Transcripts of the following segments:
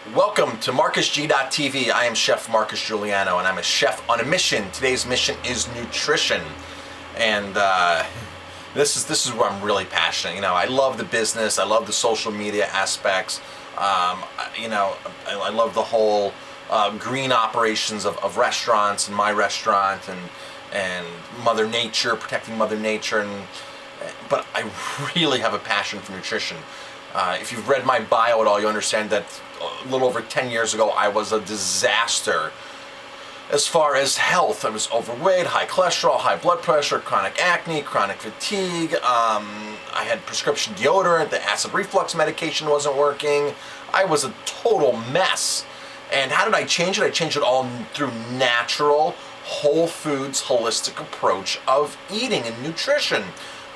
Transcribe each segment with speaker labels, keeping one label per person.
Speaker 1: Welcome to MarcusG.tv. I am Chef Marcus Giuliano, and I'm a chef on a mission. Today's mission is nutrition, and this is where I'm really passionate. You know, I love the business. I love the social media aspects. I love the whole green operations of restaurants and my restaurant and Mother Nature, protecting Mother Nature, but I really have a passion for nutrition. If you've read my bio at all, you understand that a little over 10 years ago, I was a disaster as far as health. I was overweight, high cholesterol, high blood pressure, chronic acne, chronic fatigue. I had prescription deodorant. The acid reflux medication wasn't working. I was a total mess. And how did I change it? I changed it all through natural, whole foods, holistic approach of eating and nutrition.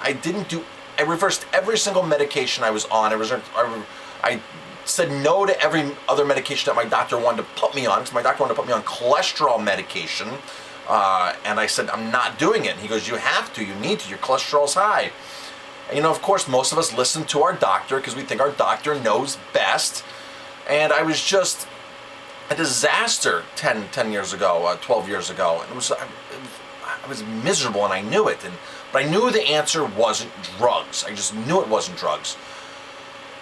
Speaker 1: I reversed every single medication I was on. I said no to every other medication that my doctor wanted to put me on, because my doctor wanted to put me on cholesterol medication. And I said, I'm not doing it. And he goes, you have to, you need to, your cholesterol's high. And, you know, of course, most of us listen to our doctor because we think our doctor knows best. And I was just a disaster 10 years ago, 12 years ago. And I was miserable, and I knew it. But I knew the answer wasn't drugs. I just knew it wasn't drugs.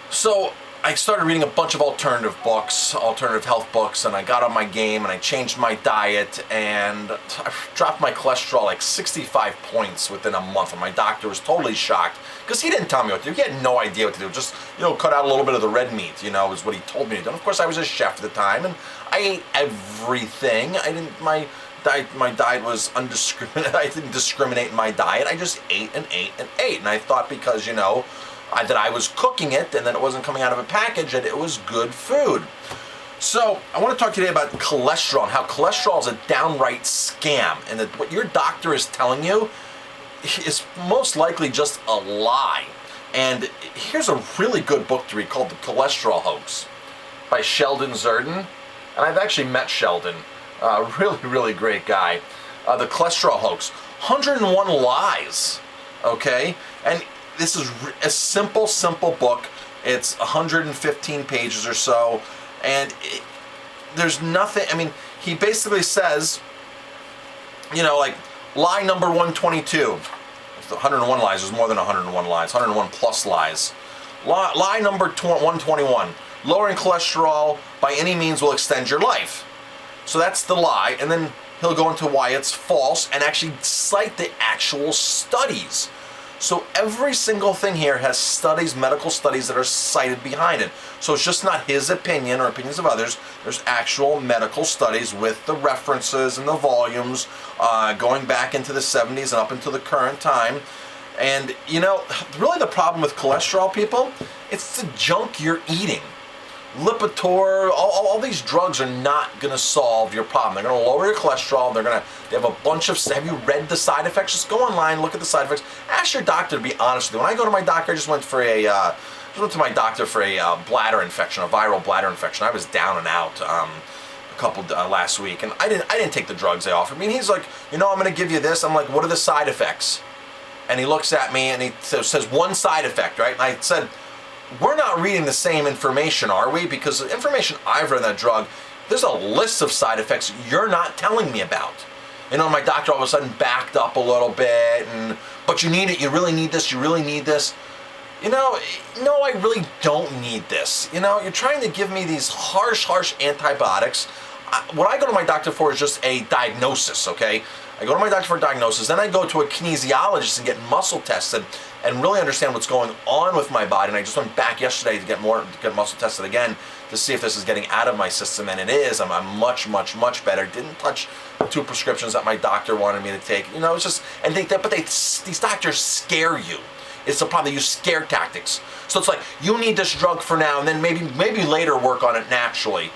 Speaker 1: So I started reading a bunch of alternative books, alternative health books, and I got on my game, and I changed my diet, and I dropped my cholesterol like 65 points within a month. And my doctor was totally shocked because he didn't tell me what to do. He had no idea what to do. Just, cut out a little bit of the red meat, is what he told me to do. And of course, I was a chef at the time, and I ate everything. My diet was undiscriminated. I didn't discriminate in my diet. I just ate and ate and ate. And I thought because, that I was cooking it and that it wasn't coming out of a package, that it was good food. So I want to talk today about cholesterol and how cholesterol is a downright scam, and that what your doctor is telling you is most likely just a lie. And here's a really good book to read called The Cholesterol Hoax by Sheldon Zerdin. And I've actually met Sheldon. Really, really great guy. The Cholesterol Hoax. 101 lies. Okay? And this is a simple book. It's 115 pages or so. And there's nothing, he basically says, lie number 122. It's 101 lies. There's more than 101 lies. 101 plus lies. Lie number 121. Lowering cholesterol by any means will extend your life. So that's the lie, and then he'll go into why it's false and actually cite the actual studies. So every single thing here has studies, medical studies that are cited behind it. So it's just not his opinion or opinions of others. There's actual medical studies with the references and the volumes going back into the 70s and up into the current time. And, really the problem with cholesterol, people, it's the junk you're eating. Lipitor, all these drugs are not going to solve your problem. They're going to lower your cholesterol. They have a bunch of, have you read the side effects? Just go online, look at the side effects. Ask your doctor to be honest with you. When I go to my doctor, I just went to my doctor for a bladder infection, a viral bladder infection. I was down and out last week, and I didn't take the drugs they offered me. And he's like, I'm going to give you this. I'm like, what are the side effects? And he looks at me and he says one side effect, right? And I said, we're not reading the same information, are we? Because the information I've read on that drug, there's a list of side effects you're not telling me about. My doctor all of a sudden backed up a little bit, but you need it, you really need this, you really need this. No, I really don't need this. You're trying to give me these harsh antibiotics. What I go to my doctor for is just a diagnosis, okay? I go to my doctor for a diagnosis, then I go to a kinesiologist and get muscle tested and really understand what's going on with my body. And I just went back yesterday to get muscle tested again to see if this is getting out of my system, and it is. I'm much better. Didn't touch the 2 prescriptions that my doctor wanted me to take. It's just, and these doctors scare you. It's the problem. They use scare tactics. So it's like, you need this drug for now, and then maybe later work on it naturally.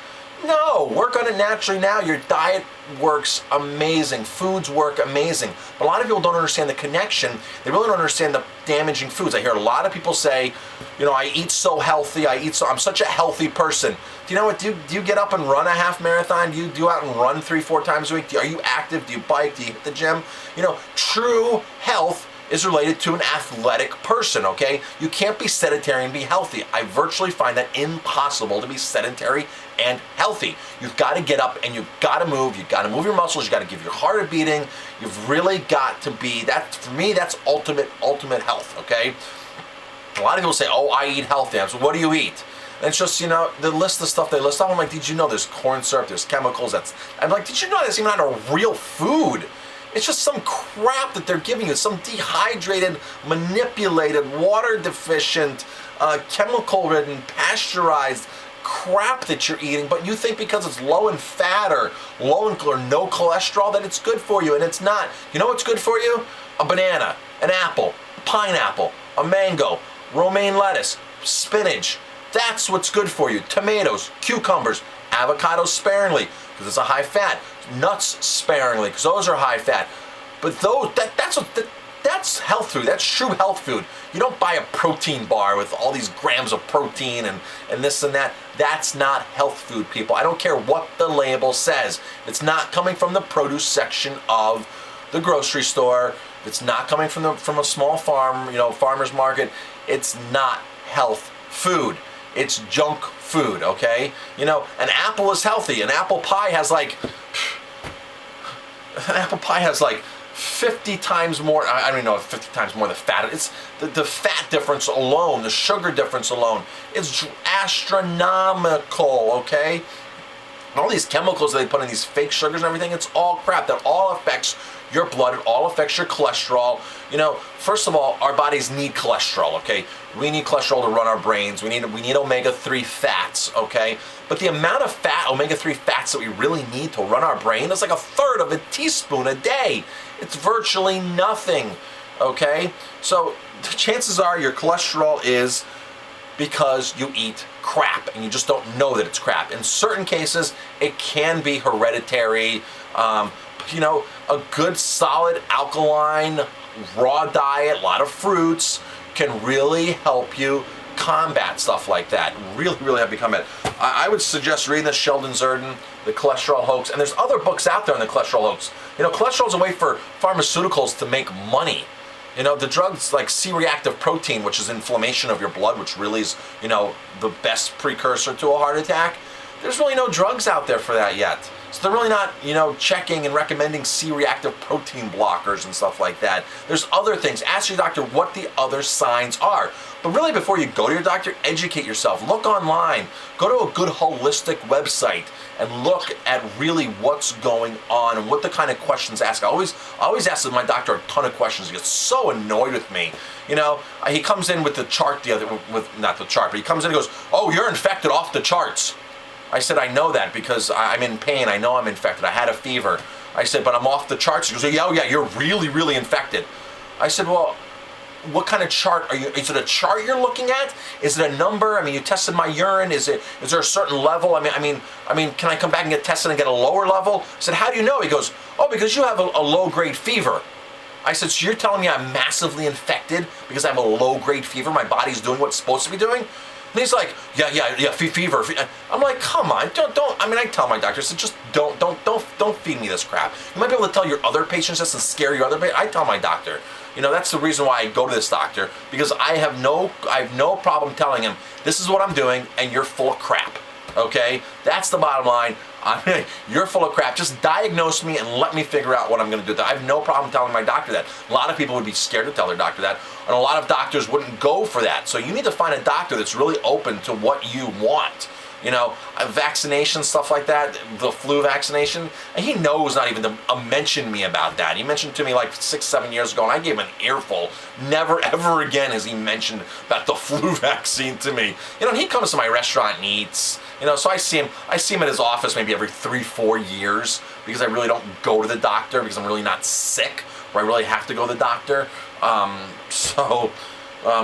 Speaker 1: No, work on it naturally now. Your diet works amazing. Foods work amazing. But a lot of people don't understand the connection. They really don't understand the damaging foods. I hear a lot of people say, I eat so healthy. I'm such a healthy person. Do you know what? Do you get up and run a half marathon? Do you go out and run 3-4 times a week? Are you active? Do you bike? Do you hit the gym? True health is related to an athletic person, okay? You can't be sedentary and be healthy. I virtually find that impossible to be sedentary and healthy. You've got to get up and you've got to move. You've got to move your muscles. You've got to give your heart a beating. You've really got to be, that for me, that's ultimate health, okay? A lot of people say, oh, I eat healthy. So what do you eat? And it's just, the list of stuff they list off. I'm like, did you know there's corn syrup, there's chemicals, I'm like, did you know that's even not a real food? It's just some crap that they're giving you, some dehydrated, manipulated, water deficient, chemical-ridden, pasteurized crap that you're eating, but you think because it's low in fat or low in or no cholesterol that it's good for you, and it's not. You know what's good for you? A banana, an apple, a pineapple, a mango, romaine lettuce, spinach. That's what's good for you. Tomatoes, cucumbers, avocados sparingly because it's a high fat. Nuts sparingly because those are high fat. But that's health food. That's true health food. You don't buy a protein bar with all these grams of protein and this and that. That's not health food, people. I don't care what the label says. It's not coming from the produce section of the grocery store. It's not coming from a small farm, farmer's market. It's not health food. It's junk food, okay? An apple is healthy. An apple pie has like 50 times more, I don't even know if 50 times more the fat. It's the fat difference alone, the sugar difference alone is astronomical, okay? And all these chemicals that they put in these fake sugars and everything, it's all crap. That all affects your blood. It all affects your cholesterol. First of all, our bodies need cholesterol, okay? We need cholesterol to run our brains. We need omega-3 fats, okay? But the amount of omega-3 fats that we really need to run our brain is like 1/3 of a teaspoon a day. It's virtually nothing, okay? So the chances are your cholesterol is because you eat crap and you just don't know that it's crap. In certain cases, it can be hereditary. A good solid alkaline raw diet, a lot of fruits can really help you combat stuff like that. Really, really help you combat. I would suggest reading the Sheldon Zerden, The Cholesterol Hoax, and there's other books out there on the cholesterol hoax. Cholesterol is a way for pharmaceuticals to make money. The drugs like C-reactive protein, which is inflammation of your blood, which really is, the best precursor to a heart attack. There's really no drugs out there for that yet. So they're really not, checking and recommending C-reactive protein blockers and stuff like that. There's other things. Ask your doctor what the other signs are. But really, before you go to your doctor, educate yourself. Look online. Go to a good holistic website and look at really what's going on and what the kind of questions ask. I always ask my doctor a ton of questions. He gets so annoyed with me. He comes in with the chart not the chart, but he comes in and goes, "Oh, you're infected off the charts." I said, "I know that because I'm in pain. I know I'm infected. I had a fever." I said, "But I'm off the charts." He goes, "Yeah, you're really, really infected." I said, "Well, what kind of chart are you? Is it a chart you're looking at? Is it a number? You tested my urine. Is there a certain level? I mean, can I come back and get tested and get a lower level?" I said, "How do you know?" He goes, "Oh, because you have a low-grade fever." I said, "So you're telling me I'm massively infected because I have a low-grade fever? My body's doing what it's supposed to be doing?" And he's like, yeah, fever. I'm like, come on, don't. I tell my doctor, I said, just don't feed me this crap. You might be able to tell your other patients this and scare your other patients. I tell my doctor, that's the reason why I go to this doctor, because I have no problem telling him, this is what I'm doing, and you're full of crap. Okay, that's the bottom line. You're full of crap. Just diagnose me and let me figure out what I'm going to do. I have no problem telling my doctor that. A lot of people would be scared to tell their doctor that, and a lot of doctors wouldn't go for that. So you need to find a doctor that's really open to what you want. Vaccination, stuff like that, the flu vaccination, and he knows not even to mention me about that. He mentioned to me like 6-7 years ago, and I gave him an earful. Never, ever again has he mentioned about the flu vaccine to me. And he comes to my restaurant and eats. So I see him at his office maybe every 3-4 years because I really don't go to the doctor because I'm really not sick or I really have to go to the doctor.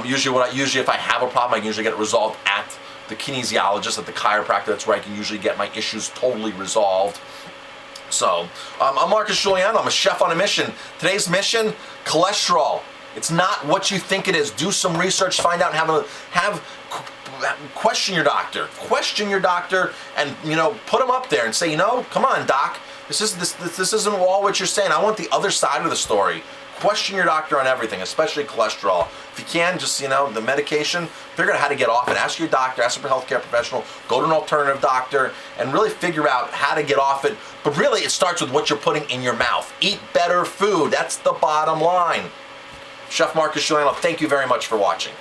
Speaker 1: Usually if I have a problem, I can usually get it resolved at the kinesiologist, at the chiropractor. That's where I can usually get my issues totally resolved. So, I'm Marcus Giuliano. I'm a chef on a mission. Today's mission, cholesterol. It's not what you think it is. Do some research, find out, and question your doctor. Question your doctor, and put them up there and say, come on, doc. This isn't all what you're saying. I want the other side of the story. question your doctor on everything, especially cholesterol. If you can, just, the medication, figure out how to get off it. Ask your doctor, ask a healthcare professional, go to an alternative doctor, and really figure out how to get off it. But really, it starts with what you're putting in your mouth. Eat better food. That's the bottom line. Chef Marcus Giuliano, thank you very much for watching.